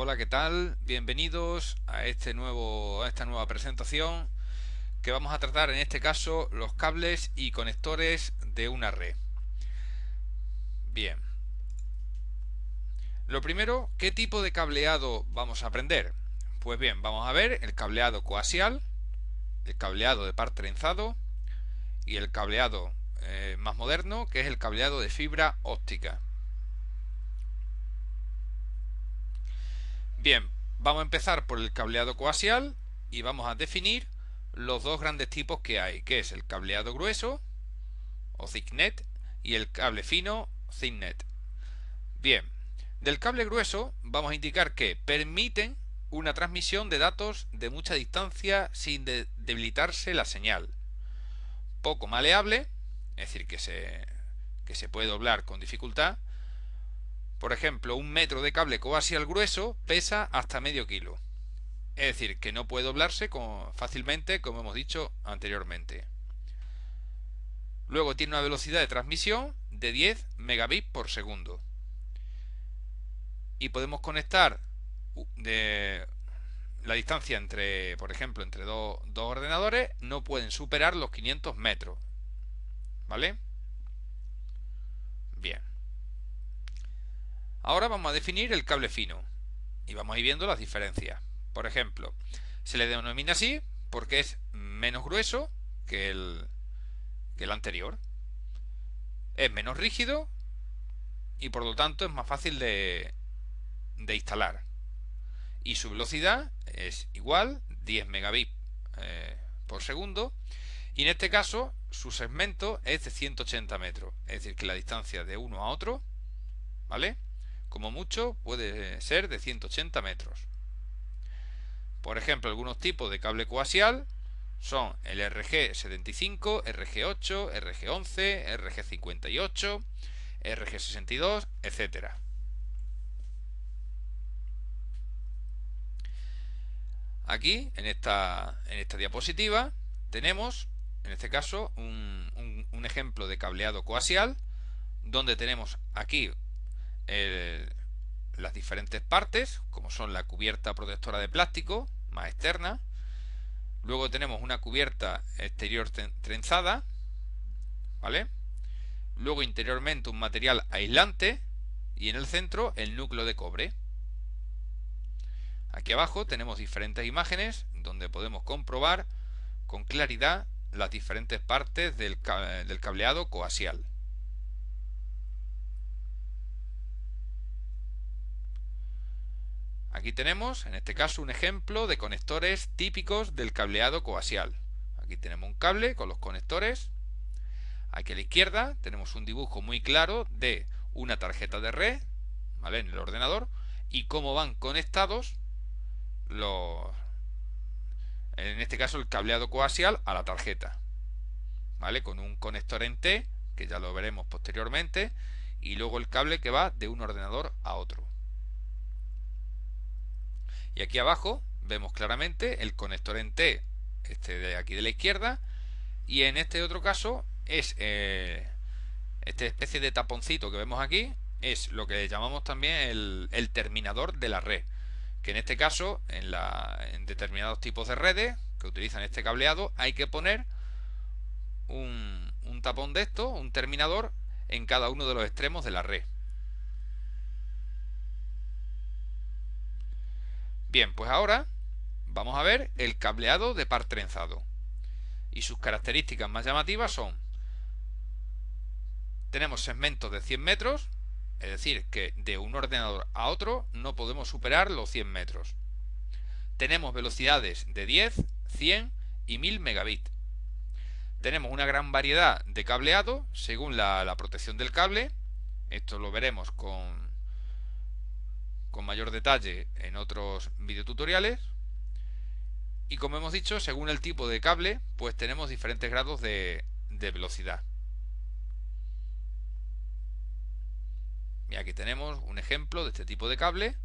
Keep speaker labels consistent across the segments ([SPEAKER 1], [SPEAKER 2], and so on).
[SPEAKER 1] Hola, ¿qué tal? Bienvenidos a esta nueva presentación que vamos a tratar en este caso los cables y conectores de una red. Bien, lo primero, ¿qué tipo de cableado vamos a aprender? Pues bien, vamos a ver el cableado coaxial, el cableado de par trenzado y el cableado más moderno, que es el cableado de fibra óptica. Bien, vamos a empezar por el cableado coaxial y vamos a definir los dos grandes tipos que hay, que es el cableado grueso o thicknet y el cable fino thinnet. Bien, del cable grueso vamos a indicar que permiten una transmisión de datos de mucha distancia sin debilitarse la señal. Poco maleable, es decir, que se puede doblar con dificultad. Por ejemplo, un metro de cable coaxial grueso pesa hasta medio kilo. Es decir, que no puede doblarse fácilmente, como hemos dicho anteriormente. Luego tiene una velocidad de transmisión de 10 megabits por segundo. Y podemos conectar de la distancia entre, por ejemplo, entre dos ordenadores, no pueden superar los 500 metros. ¿Vale? Bien. Ahora vamos a definir el cable fino. Y vamos a ir viendo las diferencias. Por ejemplo, se le denomina así porque es menos grueso que el anterior. Es menos rígido y por lo tanto es más fácil de instalar. Y su velocidad es igual, 10 megabits por segundo. Y en este caso su segmento es de 180 metros. Es decir, que la distancia de uno a otro, ¿vale? Como mucho puede ser de 180 metros. Por ejemplo, algunos tipos de cable coaxial son el RG75, RG8, RG11, RG58, RG62, etcétera. Aquí, en esta diapositiva, tenemos, en este caso, un ejemplo de cableado coaxial, donde tenemos aquí las diferentes partes, como son la cubierta protectora de plástico, más externa. Luego tenemos una cubierta exterior trenzada, ¿vale? Luego interiormente un material aislante y en el centro el núcleo de cobre. Aquí abajo tenemos diferentes imágenes donde podemos comprobar con claridad las diferentes partes del cableado coaxial. Aquí tenemos, en este caso, un ejemplo de conectores típicos del cableado coaxial. Aquí tenemos un cable con los conectores. Aquí a la izquierda tenemos un dibujo muy claro de una tarjeta de red, ¿vale?, en el ordenador, y cómo van conectados en este caso el cableado coaxial a la tarjeta, ¿vale?, con un conector en T, que ya lo veremos posteriormente, y luego el cable que va de un ordenador a otro. Y aquí abajo vemos claramente el conector en T, este de aquí de la izquierda, y en este otro caso es esta especie de taponcito que vemos aquí, es lo que llamamos también el terminador de la red, que en este caso en determinados tipos de redes que utilizan este cableado hay que poner un tapón de esto, un terminador en cada uno de los extremos de la red. Bien, pues ahora vamos a ver el cableado de par trenzado. Y sus características más llamativas son: tenemos segmentos de 100 metros, es decir, que de un ordenador a otro no podemos superar los 100 metros. Tenemos velocidades de 10, 100 y 1000 megabits. Tenemos una gran variedad de cableado según la protección del cable. Esto lo veremos con mayor detalle en otros videotutoriales. Y como hemos dicho, según el tipo de cable, pues tenemos diferentes grados de velocidad. Y aquí tenemos un ejemplo de este tipo de cable,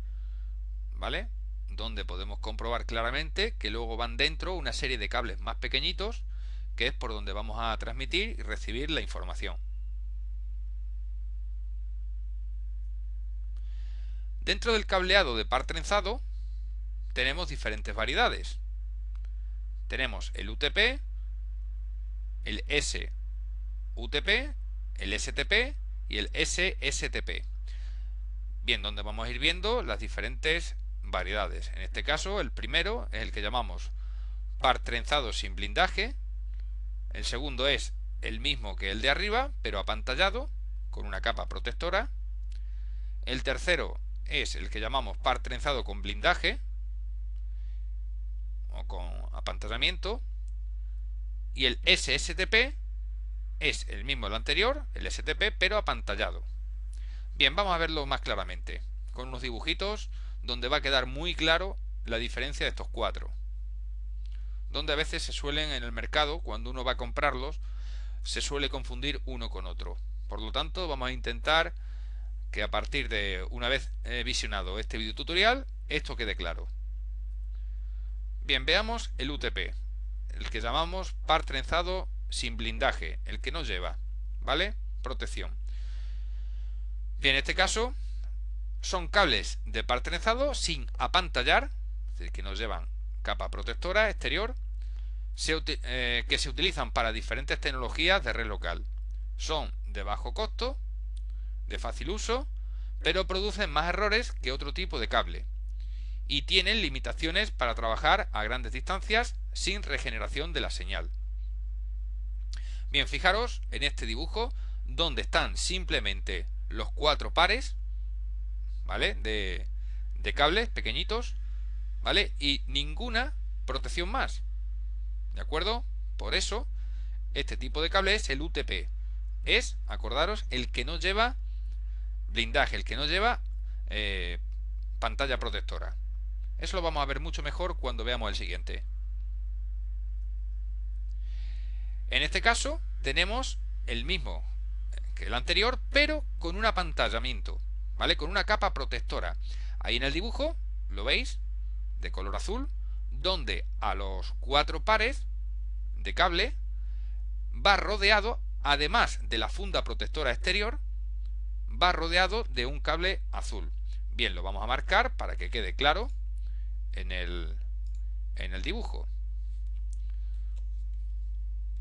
[SPEAKER 1] ¿vale?, donde podemos comprobar claramente que luego van dentro una serie de cables más pequeñitos, que es por donde vamos a transmitir y recibir la información. Dentro del cableado de par trenzado tenemos diferentes variedades. Tenemos el UTP, el SUTP, el STP y el SSTP. Bien, donde vamos a ir viendo las diferentes variedades. En este caso, el primero es el que llamamos par trenzado sin blindaje. El segundo es el mismo que el de arriba, pero apantallado, con una capa protectora. El tercero es el que llamamos par trenzado con blindaje o con apantallamiento. Y el SSTP es el mismo del anterior, el STP, pero apantallado. Bien, vamos a verlo más claramente, con unos dibujitos donde va a quedar muy claro la diferencia de estos cuatro. Donde a veces se suelen en el mercado, cuando uno va a comprarlos, se suele confundir uno con otro. Por lo tanto, vamos a intentar que a partir de una vez visionado este video tutorial, esto quede claro. Bien, veamos el UTP, el que llamamos par trenzado sin blindaje, el que no lleva, ¿vale? Protección. Bien, en este caso son cables de par trenzado sin apantallar, es decir, que no llevan capa protectora exterior, que se utilizan para diferentes tecnologías de red local. Son de bajo costo, de fácil uso, pero producen más errores que otro tipo de cable y tienen limitaciones para trabajar a grandes distancias sin regeneración de la señal. Bien, fijaros en este dibujo donde están simplemente los cuatro pares, ¿vale? De cables pequeñitos, ¿vale? Y ninguna protección más, ¿de acuerdo? Por eso este tipo de cable es el UTP. Es, acordaros, el que no lleva blindaje, el que no lleva pantalla protectora. Eso lo vamos a ver mucho mejor cuando veamos el siguiente. En este caso tenemos el mismo que el anterior, pero con un apantallamiento, ¿vale? Con una capa protectora. Ahí en el dibujo, lo veis, de color azul, donde a los cuatro pares de cable va rodeado, además de la funda protectora exterior, va rodeado de un cable azul. Bien, lo vamos a marcar para que quede claro en el dibujo.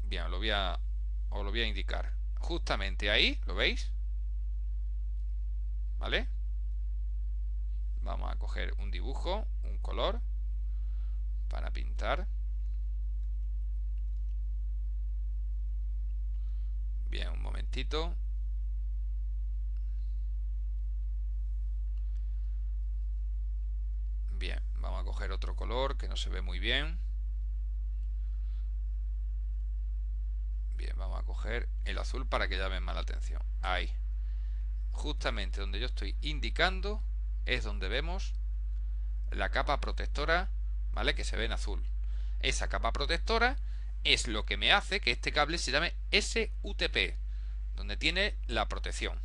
[SPEAKER 1] Bien, os lo voy a indicar. Justamente ahí, ¿lo veis? ¿Vale? Vamos a coger un dibujo, un color, para pintar. Bien, un momentito. Bien, vamos a coger otro color que no se ve muy bien. Bien, vamos a coger el azul para que llame más la atención. Ahí. Justamente donde yo estoy indicando es donde vemos la capa protectora, ¿vale? Que se ve en azul. Esa capa protectora es lo que me hace que este cable se llame SUTP, donde tiene la protección.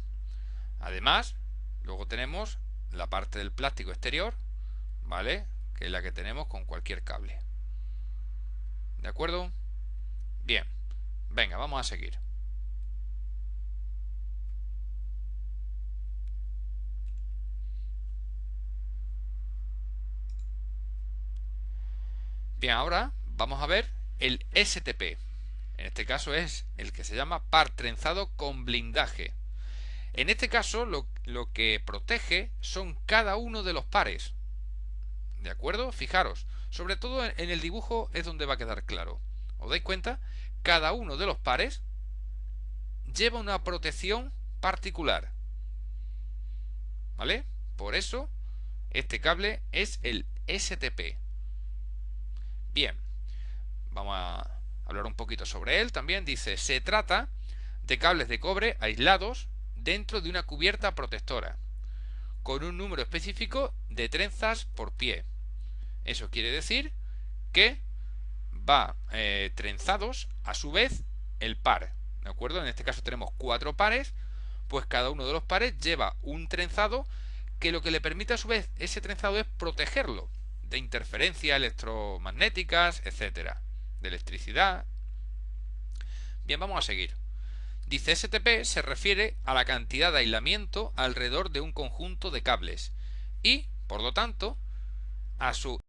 [SPEAKER 1] Además, luego tenemos la parte del plástico exterior, ¿vale? Que es la que tenemos con cualquier cable. ¿De acuerdo? Bien, venga, vamos a seguir. Bien, ahora vamos a ver el STP. En este caso es el que se llama par trenzado con blindaje. En este caso lo que protege son cada uno de los pares. ¿De acuerdo? Fijaros, sobre todo en el dibujo es donde va a quedar claro. ¿Os dais cuenta? Cada uno de los pares lleva una protección particular. ¿Vale? Por eso este cable es el STP. Bien, vamos a hablar un poquito sobre él también. Dice, se trata de cables de cobre aislados dentro de una cubierta protectora, con un número específico de trenzas por pie. Eso quiere decir que va trenzados a su vez el par, ¿de acuerdo? En este caso tenemos cuatro pares, pues cada uno de los pares lleva un trenzado que lo que le permite a su vez ese trenzado es protegerlo de interferencias electromagnéticas, etcétera, de electricidad. Bien, vamos a seguir. Dice, STP se refiere a la cantidad de aislamiento alrededor de un conjunto de cables y, por lo tanto, a su